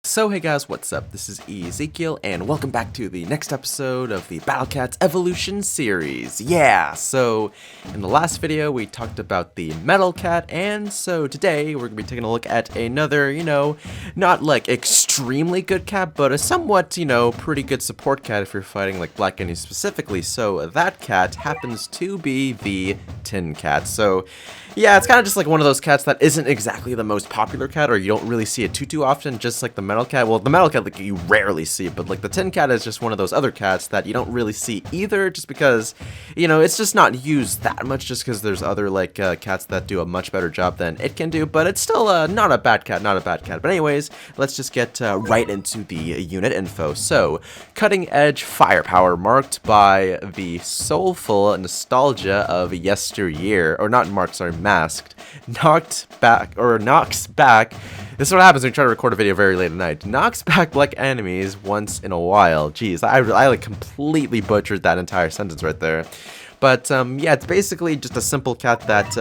So hey guys, what's up? This is Ezekiel, and welcome back to the next episode of the Battle Cats Evolution series. Yeah, so in the last video we talked about the Metal Cat, and so today we're going to be taking a look at another, not like extremely good cat, but a somewhat, pretty good support cat if you're fighting like black enemies specifically. So that cat happens to be the Tin Cat. So yeah, it's kind of just like one of those cats that isn't exactly the most popular cat, or you don't really see it too often, just like the Metal Cat. Well, the Metal Cat, like, you rarely see it, but like the Tin Cat is just one of those other cats that you don't really see either, just because, it's just not used that much, just because there's other, like, cats that do a much better job than it can do, but it's still not a bad cat, But anyways, let's just get right into the unit info. So, cutting edge firepower marked by the soulful nostalgia of yesteryear, or not marked, sorry, masked, knocks back. This is what happens when you try to record a video very late at night. Knocks back black enemies once in a while. Jeez, I like completely butchered that entire sentence right there. But yeah, it's basically just a simple cat that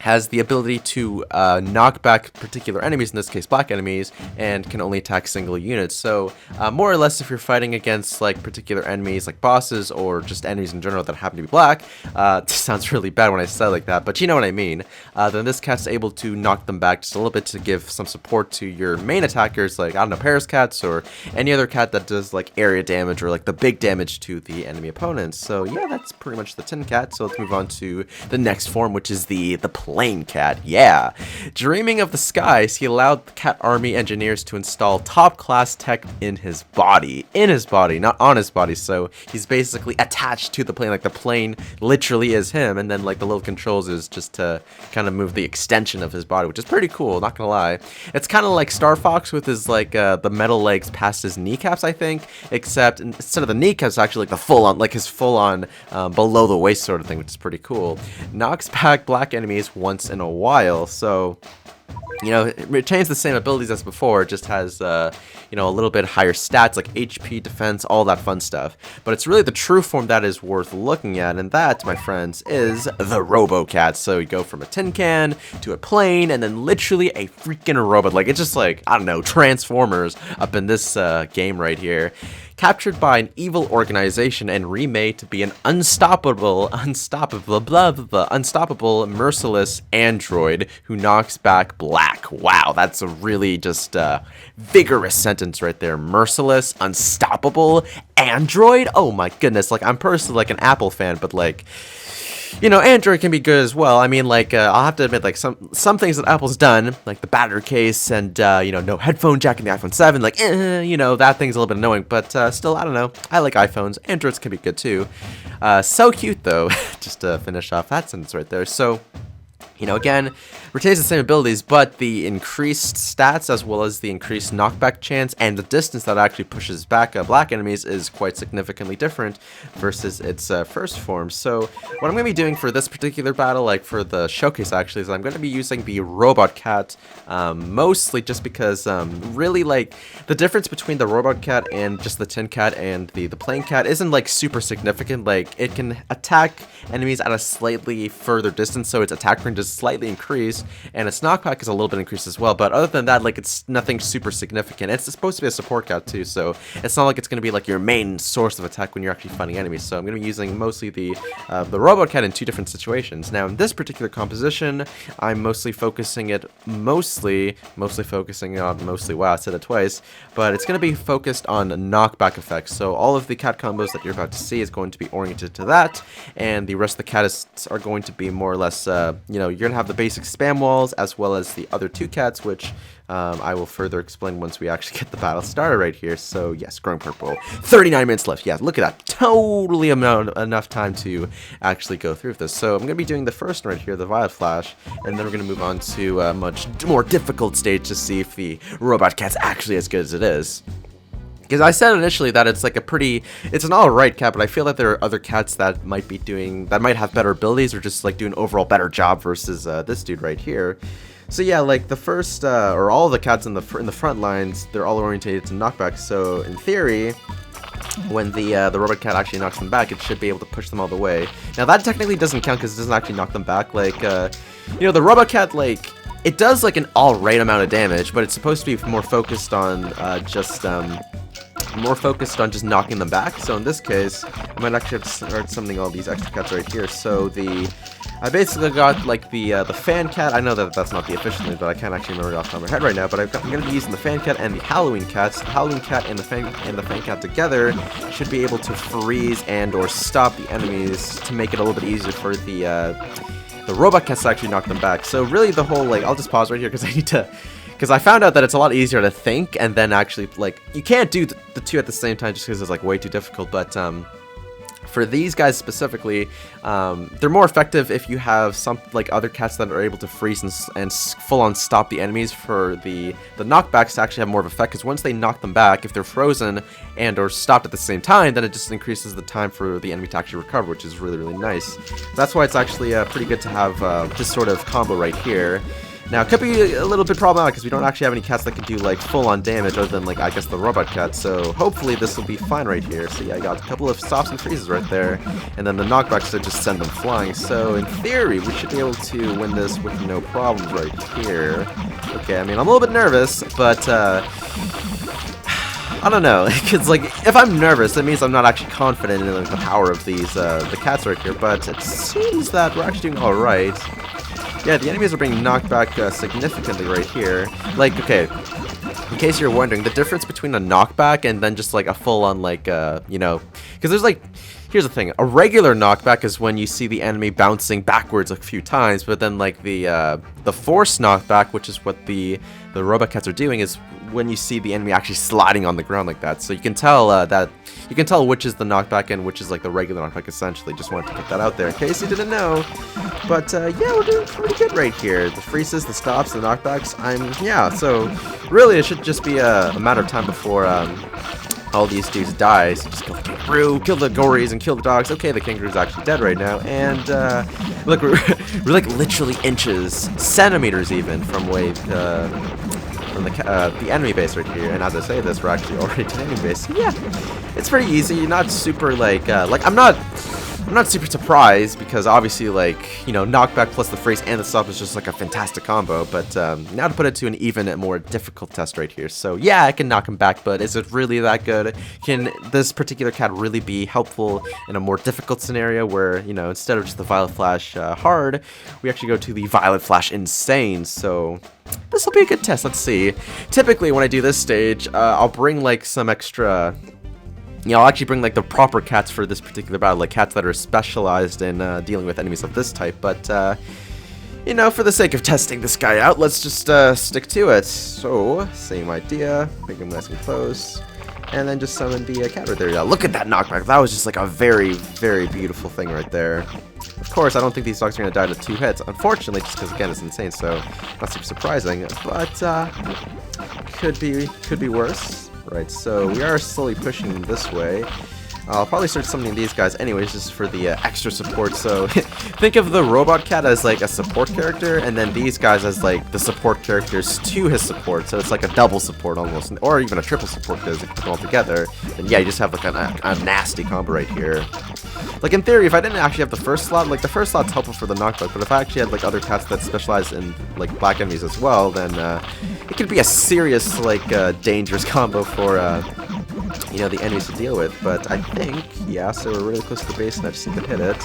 has the ability to knock back particular enemies, in this case black enemies, and can only attack single units. So more or less, if you're fighting against like particular enemies like bosses or just enemies in general that happen to be black, this sounds really bad when I say it like that, but you know what I mean, then this cat's able to knock them back just a little bit to give some support to your main attackers, like, I don't know, Paris cats or any other cat that does like area damage or like the big damage to the enemy opponents. So yeah, that's pretty much the Tin Cat. So let's move on to the next form, which is the Plain Cat. Yeah, dreaming of the skies, he allowed the cat army engineers to install top-class tech in his body, not on his body. So he's basically attached to the plane, like the plane literally is him, and then like the little controls is just to kind of move the extension of his body, which is pretty cool, not gonna lie. It's kind of like Star Fox with his like the metal legs past his kneecaps, I think, except instead of the kneecaps, actually like the full-on, like his full-on below the waist sort of thing, which is pretty cool. Knocks back black enemies once in a while, so it retains the same abilities as before, just has a little bit higher stats like HP, defense, all that fun stuff. But it's really the true form that is worth looking at, and that, my friends, is the Robocat. So you go from a tin can to a plane, and then literally a freaking robot. Like, it's just like, I don't know, Transformers up in this game right here. Captured by an evil organization and remade to be an unstoppable, merciless android who knocks back black. Wow, that's a really just vigorous sentence right there. Merciless, unstoppable android? Oh my goodness, like, I'm personally like an Apple fan, but like, Android can be good as well. I mean, like, I'll have to admit, like, some things that Apple's done, like the battery case and, no headphone jack in the iPhone 7, like, that thing's a little bit annoying, but still, I don't know. I like iPhones. Androids can be good, too. So cute, though, just to finish off that sentence right there. So, again, retains the same abilities, but the increased stats as well as the increased knockback chance and the distance that actually pushes back black enemies is quite significantly different versus its first form. So what I'm going to be doing for this particular battle, like for the showcase actually, is I'm going to be using the Robot Cat, mostly just because really, like, the difference between the Robot Cat and just the Tin Cat and the Plain Cat isn't like super significant. Like, it can attack enemies at a slightly further distance, so its attack range is slightly increased, and its knockback is a little bit increased as well, but other than that, like, it's nothing super significant. It's supposed to be a support cat too, so it's not like it's going to be like your main source of attack when you're actually fighting enemies. So I'm going to be using mostly the Robot Cat in two different situations. Now in this particular composition, I'm mostly focusing on wow, I said it twice, but it's going to be focused on knockback effects. So all of the cat combos that you're about to see is going to be oriented to that, and the rest of the catists are going to be more or less, you're gonna have the basic spam walls as well as the other 2 cats, which I will further explain once we actually get the battle started right here. So yes, growing purple. 39 minutes left. Yeah, look at that. Totally enough time to actually go through this. So I'm gonna be doing the first one right here, the Violet Flash, and then we're gonna move on to a much more difficult stage to see if the robot cat's actually as good as it is. Because I said initially that it's like it's an alright cat, but I feel that there are other cats that might have better abilities or just like do an overall better job versus this dude right here. So yeah, like the first, or all the cats in the front lines, they're all orientated to knockback. So in theory, when the robot cat actually knocks them back, it should be able to push them all the way. Now that technically doesn't count because it doesn't actually knock them back. Like, you know, the robot cat, like, it does like an alright amount of damage, but it's supposed to be more focused on just knocking them back. So in this case, I might actually have to start summoning all these extra cats right here. So I basically got like the fan cat. I know that that's not the official name, but I can't actually remember it off the top of my head right now. But I'm going to be using the fan cat and the Halloween cats. The Halloween cat and the fan cat together should be able to freeze and or stop the enemies to make it a little bit easier for the robot cats to actually knock them back. So really the whole, like, I'll just pause right here because I need to. Because I found out that it's a lot easier to think and then actually, like, you can't do the 2 at the same time just because it's, like, way too difficult. But for these guys specifically, they're more effective if you have some, like, other cats that are able to freeze and full-on stop the enemies. For the knockbacks to actually have more of effect, because once they knock them back, if they're frozen and or stopped at the same time, then it just increases the time for the enemy to actually recover, which is really, really nice. That's why it's actually pretty good to have this sort of combo right here. Now, it could be a little bit problematic because we don't actually have any cats that can do, like, full-on damage other than, like, I guess the robot cat. So hopefully this will be fine right here. So yeah, I got a couple of stops and freezes right there. And then the knockbacks to just send them flying. So in theory, we should be able to win this with no problems right here. Okay, I mean, I'm a little bit nervous, but I don't know. Because, like, if I'm nervous, that means I'm not actually confident in, like, the power of these the cats right here. But it seems that we're actually doing alright. Yeah, the enemies are being knocked back significantly right here. Like, okay, in case you're wondering, the difference between a knockback and then just like a full-on, like, you know, because there's like, here's the thing, a regular knockback is when you see the enemy bouncing backwards a few times, but then like the force knockback, which is what the robot cats are doing, is when you see the enemy actually sliding on the ground like that. So you can tell which is the knockback and which is like the regular knockback, essentially. Just wanted to put that out there in case you didn't know. But yeah, we're doing pretty good right here. The freezes, the stops, the knockbacks. Yeah, so really it should just be a matter of time before all these dudes die. So just kill the kangaroo, kill the gories, and kill the dogs. Okay, the kangaroo's actually dead right now. And look, we're like literally inches, centimeters even from the enemy base right here. And as I say this, we're actually already to the enemy base. So yeah, it's pretty easy. Not super like I'm not super surprised because obviously, like, you know, knockback plus the freeze and the stop is just like a fantastic combo. But now to put it to an even more difficult test right here. So yeah, I can knock him back, but is it really that good? Can this particular cat really be helpful in a more difficult scenario where, you know, instead of just the Violet Flash hard, we actually go to the Violet Flash insane? So this will be a good test. Let's see. Typically, when I do this stage, I'll bring like some extra. Yeah, I'll actually bring like the proper cats for this particular battle, like cats that are specialized in dealing with enemies of this type. But you know, for the sake of testing this guy out, let's just stick to it. So same idea, bring him nice and close, and then just summon the cat right there. Yeah, look at that knockback. That was just like a very, very beautiful thing right there. Of course, I don't think these dogs are gonna die to 2 hits, unfortunately, just because again it's insane. So not super surprising, but could be worse. Right, so we are slowly pushing this way. I'll probably start summoning these guys anyways, just for the extra support. So think of the robot cat as like a support character, and then these guys as like the support characters to his support. So it's like a double support almost, or even a triple support, because if you put them all together, then yeah, you just have like a nasty combo right here. Like in theory, if I didn't actually have the first slot, like the first slot's helpful for the knockback, but if I actually had like other cats that specialize in like black enemies as well, then it could be a serious like dangerous combo for you know, the enemies to deal with. But I think, yeah, so we're really close to the base and I just need to hit it.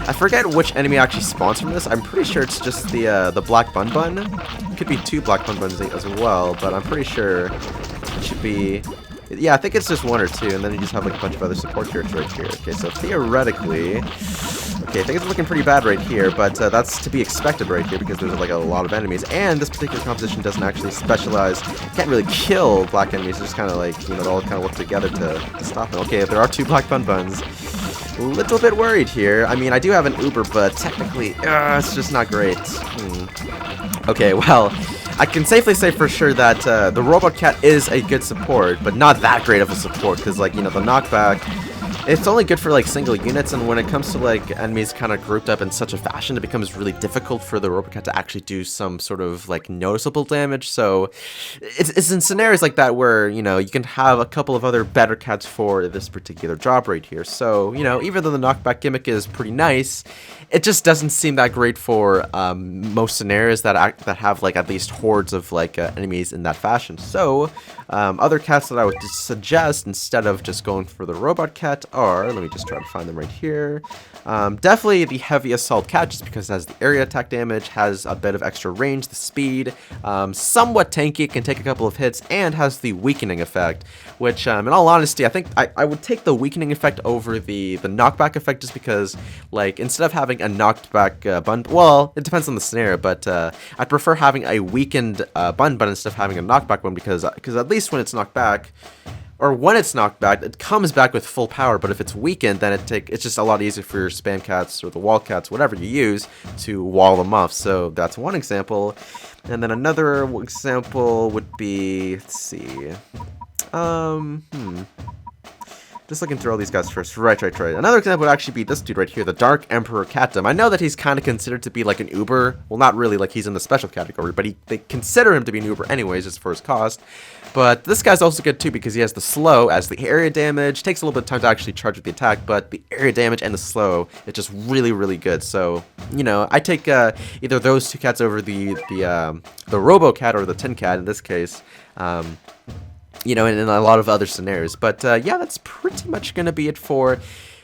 I forget which enemy actually spawns from this. I'm pretty sure it's just the black bun bun. It could be 2 black bun buns as well, but I'm pretty sure it should be. Yeah, I think it's just 1 or 2, and then you just have like a bunch of other support characters right here. Okay, so theoretically, Okay, things are looking pretty bad right here, but that's to be expected right here because there's like a lot of enemies, and this particular composition doesn't actually specialize. Can't really kill black enemies, just kind of like, you know, they all kind of work together to stop them. Okay, there are 2 black buns. A little bit worried here. I mean, I do have an Uber, but technically, it's just not great. Okay, well, I can safely say for sure that the Robot Cat is a good support, but not that great of a support, because, like, you know, the knockback, it's only good for, like, single units, and when it comes to, like, enemies kind of grouped up in such a fashion, it becomes really difficult for the Robot Cat to actually do some sort of, like, noticeable damage, so it's in scenarios like that where, you know, you can have a couple of other better cats for this particular job right here. So, you know, even though the knockback gimmick is pretty nice, it just doesn't seem that great for most scenarios that have, like, at least hordes of, like, enemies in that fashion. So, other cats that I would suggest instead of just going for the Robot Cat are, let me just try to find them right here, definitely the Heavy Assault Cat, just because it has the area attack damage, has a bit of extra range, the speed, somewhat tanky, can take a couple of hits, and has the weakening effect, which, in all honesty, I think I would take the weakening effect over the knockback effect, just because, like, instead of having a knockback bun, well, it depends on the scenario, but I'd prefer having a weakened bun instead of having a knockback one, because at least when it's knocked back, or when it's knocked back, it comes back with full power, but if it's weakened, then it's just a lot easier for your spam cats or the wall cats, whatever you use, to wall them off. So that's one example. And then another example would be, let's see, just looking through all these guys first. Right. Another example would actually be this dude right here, the Dark Emperor Catdam. I know that he's kind of considered to be like an Uber. Well, not really, like he's in the special category, but they consider him to be an Uber anyways, just for his cost. But this guy's also good too because he has the slow as the area damage. Takes a little bit of time to actually charge with the attack, but the area damage and the slow is just really, really good. So, you know, I take either those 2 cats over the Robocat or the Tin Cat in this case. You know, in a lot of other scenarios. But yeah, that's pretty much going to be it for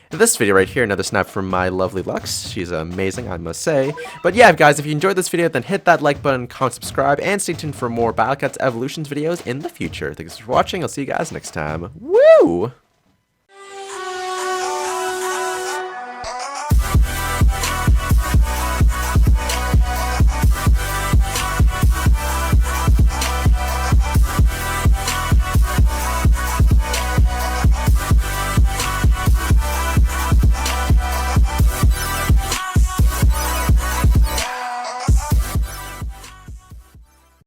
this video right here. Another snap from my lovely Lux. She's amazing, I must say. But yeah, guys, if you enjoyed this video, then hit that like button, comment, subscribe, and stay tuned for more Battle Cats Evolutions videos in the future. Thanks for watching. I'll see you guys next time. Woo!